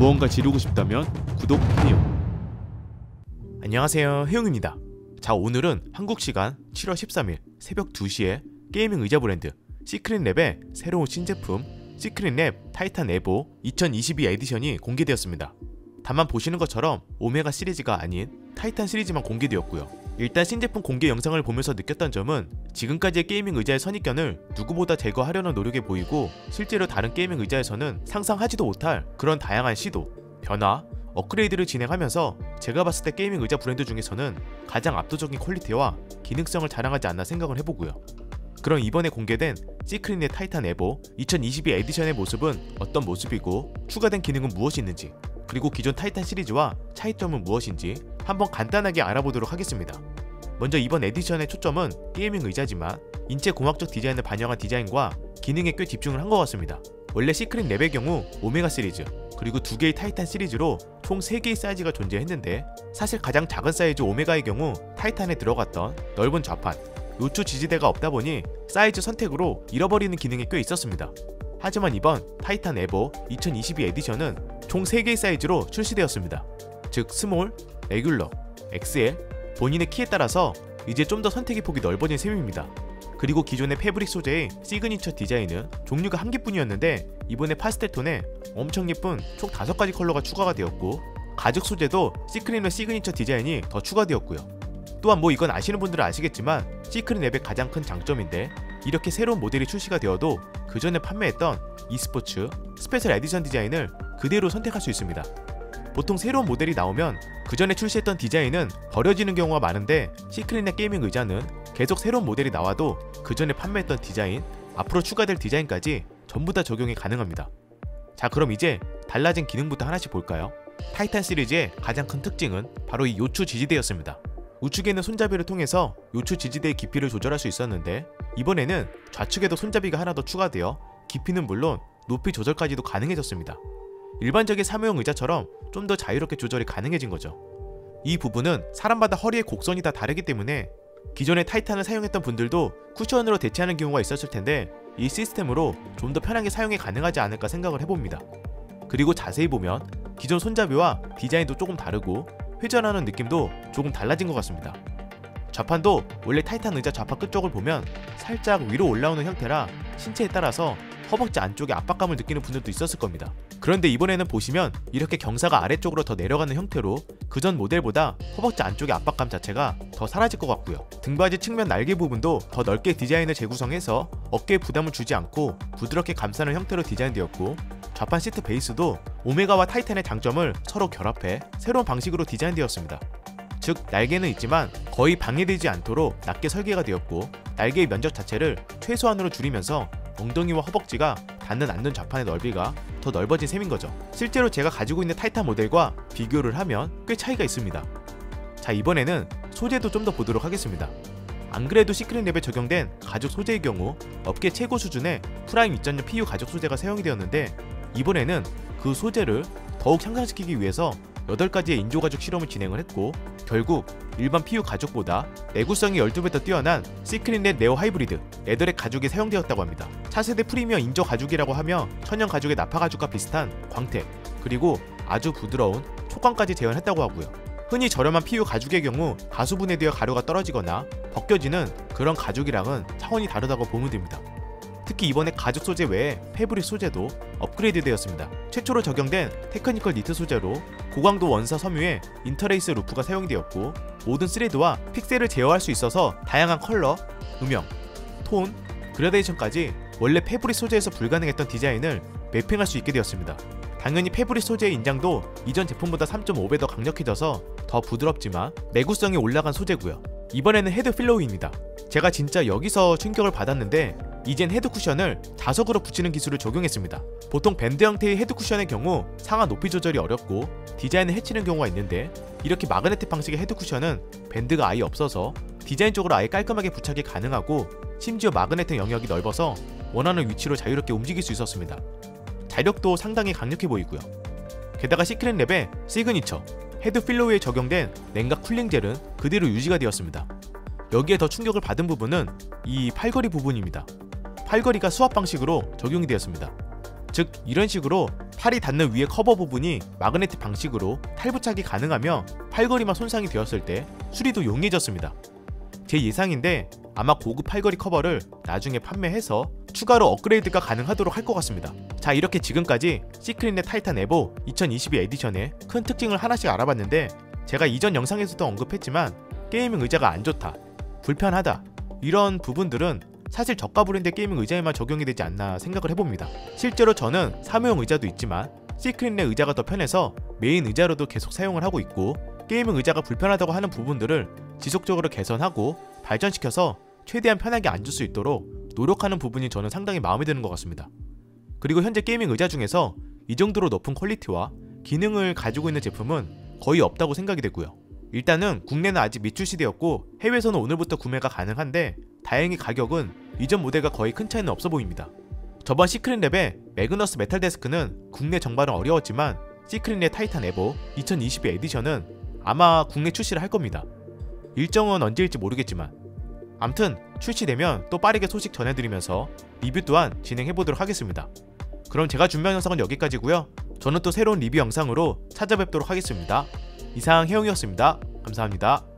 무언가 지르고 싶다면 구독, 해요. 안녕하세요, 해용입니다. 자, 오늘은 한국 시간 7월 13일 새벽 2시에 게이밍 의자 브랜드 시크릿랩의 새로운 신제품 시크릿랩 타이탄 에보 2022 에디션이 공개되었습니다. 다만 보시는 것처럼 오메가 시리즈가 아닌 타이탄 시리즈만 공개되었고요. 일단 신제품 공개 영상을 보면서 느꼈던 점은 지금까지의 게이밍 의자의 선입견을 누구보다 제거하려는 노력에 보이고, 실제로 다른 게이밍 의자에서는 상상하지도 못할 그런 다양한 시도, 변화, 업그레이드를 진행하면서 제가 봤을 때 게이밍 의자 브랜드 중에서는 가장 압도적인 퀄리티와 기능성을 자랑하지 않나 생각을 해보고요. 그럼 이번에 공개된 시크릿랩 타이탄 에보 2022 에디션의 모습은 어떤 모습이고 추가된 기능은 무엇이 있는지, 그리고 기존 타이탄 시리즈와 차이점은 무엇인지 한번 간단하게 알아보도록 하겠습니다. 먼저 이번 에디션의 초점은 게이밍 의자지만 인체공학적 디자인을 반영한 디자인과 기능에 꽤 집중을 한 것 같습니다. 원래 시크릿랩의 경우 오메가 시리즈, 그리고 2개의 타이탄 시리즈로 총 3개의 사이즈가 존재했는데, 사실 가장 작은 사이즈 오메가의 경우 타이탄에 들어갔던 넓은 좌판, 요추 지지대가 없다 보니 사이즈 선택으로 잃어버리는 기능이 꽤 있었습니다. 하지만 이번 타이탄 에보 2022 에디션은 총 3개의 사이즈로 출시되었습니다. 즉 스몰, 레귤러, XL, 본인의 키에 따라서 이제 좀 더 선택의 폭이 넓어진 셈입니다. 그리고 기존의 패브릭 소재의 시그니처 디자인은 종류가 한 개뿐이었는데 이번에 파스텔톤에 엄청 예쁜 총 5가지 컬러가 추가가 되었고, 가죽 소재도 시크릿랩 시그니처 디자인이 더 추가되었고요. 또한 이건 아시는 분들은 아시겠지만 시크릿랩의 가장 큰 장점인데, 이렇게 새로운 모델이 출시가 되어도 그 전에 판매했던 e스포츠, 스페셜 에디션 디자인을 그대로 선택할 수 있습니다. 보통 새로운 모델이 나오면 그 전에 출시했던 디자인은 버려지는 경우가 많은데, 시크릿랩 게이밍 의자는 계속 새로운 모델이 나와도 그 전에 판매했던 디자인, 앞으로 추가될 디자인까지 전부 다 적용이 가능합니다. 자, 그럼 이제 달라진 기능부터 하나씩 볼까요? 타이탄 시리즈의 가장 큰 특징은 바로 이 요추 지지대였습니다. 우측에 있는 손잡이를 통해서 요추 지지대의 깊이를 조절할 수 있었는데, 이번에는 좌측에도 손잡이가 하나 더 추가되어 깊이는 물론 높이 조절까지도 가능해졌습니다. 일반적인 사무용 의자처럼 좀 더 자유롭게 조절이 가능해진 거죠. 이 부분은 사람마다 허리의 곡선이 다 다르기 때문에 기존의 타이탄을 사용했던 분들도 쿠션으로 대체하는 경우가 있었을 텐데, 이 시스템으로 좀 더 편하게 사용이 가능하지 않을까 생각을 해봅니다. 그리고 자세히 보면 기존 손잡이와 디자인도 조금 다르고 회전하는 느낌도 조금 달라진 것 같습니다. 좌판도 원래 타이탄 의자 좌판 끝쪽을 보면 살짝 위로 올라오는 형태라 신체에 따라서 허벅지 안쪽에 압박감을 느끼는 분들도 있었을 겁니다. 그런데 이번에는 보시면 이렇게 경사가 아래쪽으로 더 내려가는 형태로 그전 모델보다 허벅지 안쪽의 압박감 자체가 더 사라질 것 같고요. 등받이 측면 날개 부분도 더 넓게 디자인을 재구성해서 어깨에 부담을 주지 않고 부드럽게 감싸는 형태로 디자인되었고, 좌판 시트 베이스도 오메가와 타이탄의 장점을 서로 결합해 새로운 방식으로 디자인되었습니다. 즉 날개는 있지만 거의 방해되지 않도록 낮게 설계가 되었고, 날개의 면적 자체를 최소한으로 줄이면서 엉덩이와 허벅지가 닿는 않는 좌판의 넓이가 더 넓어진 셈인 거죠. 실제로 제가 가지고 있는 타이탄 모델과 비교를 하면 꽤 차이가 있습니다. 자, 이번에는 소재도 좀 더 보도록 하겠습니다. 안 그래도 시크릿랩에 적용된 가죽 소재의 경우 업계 최고 수준의 프라임 2.0 PU 가죽 소재가 사용이 되었는데, 이번에는 그 소재를 더욱 향상시키기 위해서 8가지의 인조가죽 실험을 진행을 했고, 결국 일반 PU 가죽보다 내구성이 12배 더 뛰어난 시크릿랩 네오 하이브리드 레더렉 가죽이 사용되었다고 합니다. 차세대 프리미엄 인조 가죽이라고 하며 천연 가죽의 나파 가죽과 비슷한 광택, 그리고 아주 부드러운 촉감까지 재현했다고 하고요. 흔히 저렴한 PU 가죽의 경우 가수분해 되어 가루가 떨어지거나 벗겨지는 그런 가죽이랑은 차원이 다르다고 보면 됩니다. 특히 이번에 가죽 소재 외에 패브릭 소재도 업그레이드 되었습니다. 최초로 적용된 테크니컬 니트 소재로 고강도 원사 섬유의 인터레이스 루프가 사용되었고, 모든 스레드와 픽셀을 제어할 수 있어서 다양한 컬러, 음영, 톤, 그라데이션까지 원래 패브릭 소재에서 불가능했던 디자인을 매핑할 수 있게 되었습니다. 당연히 패브릭 소재의 인장도 이전 제품보다 3.5배 더 강력해져서 더 부드럽지만 내구성이 올라간 소재고요. 이번에는 헤드 필로우입니다. 제가 진짜 여기서 충격을 받았는데, 이젠 헤드 쿠션을 자석으로 붙이는 기술을 적용했습니다. 보통 밴드 형태의 헤드 쿠션의 경우 상하 높이 조절이 어렵고 디자인을 해치는 경우가 있는데, 이렇게 마그네틱 방식의 헤드 쿠션은 밴드가 아예 없어서 디자인적으로 아예 깔끔하게 부착이 가능하고, 심지어 마그네틱 영역이 넓어서 원하는 위치로 자유롭게 움직일 수 있었습니다. 자력도 상당히 강력해 보이고요. 게다가 시크릿랩의 시그니처 헤드 필로우에 적용된 냉각 쿨링 젤은 그대로 유지가 되었습니다. 여기에 더 충격을 받은 부분은 이 팔걸이 부분입니다. 팔걸이가 수압 방식으로 적용이 되었습니다. 즉 이런 식으로 팔이 닿는 위의 커버 부분이 마그네틱 방식으로 탈부착이 가능하며 팔걸이만 손상이 되었을 때 수리도 용이해졌습니다. 제 예상인데 아마 고급 팔걸이 커버를 나중에 판매해서 추가로 업그레이드가 가능하도록 할 것 같습니다. 자, 이렇게 지금까지 시크릿랩 타이탄 에보 2022 에디션의 큰 특징을 하나씩 알아봤는데, 제가 이전 영상에서도 언급했지만 게이밍 의자가 안 좋다, 불편하다, 이런 부분들은 사실 저가 브랜드 게이밍 의자에만 적용이 되지 않나 생각을 해봅니다. 실제로 저는 사무용 의자도 있지만 시크릿랩 의자가 더 편해서 메인 의자로도 계속 사용을 하고 있고, 게이밍 의자가 불편하다고 하는 부분들을 지속적으로 개선하고 발전시켜서 최대한 편하게 앉을 수 있도록 노력하는 부분이 저는 상당히 마음에 드는 것 같습니다. 그리고 현재 게이밍 의자 중에서 이 정도로 높은 퀄리티와 기능을 가지고 있는 제품은 거의 없다고 생각이 되고요. 일단은 국내는 아직 미출시되었고 해외에서는 오늘부터 구매가 가능한데, 다행히 가격은 이전 모델과 거의 큰 차이는 없어 보입니다. 저번 시크릿랩의 매그너스 메탈 데스크는 국내 정발은 어려웠지만 시크릿랩 타이탄 에보 2022 에디션은 아마 국내 출시를 할 겁니다. 일정은 언제일지 모르겠지만 암튼 출시되면 또 빠르게 소식 전해드리면서 리뷰 또한 진행해보도록 하겠습니다. 그럼 제가 준비한 영상은 여기까지고요. 저는 또 새로운 리뷰 영상으로 찾아뵙도록 하겠습니다. 이상 해웅이었습니다. 감사합니다.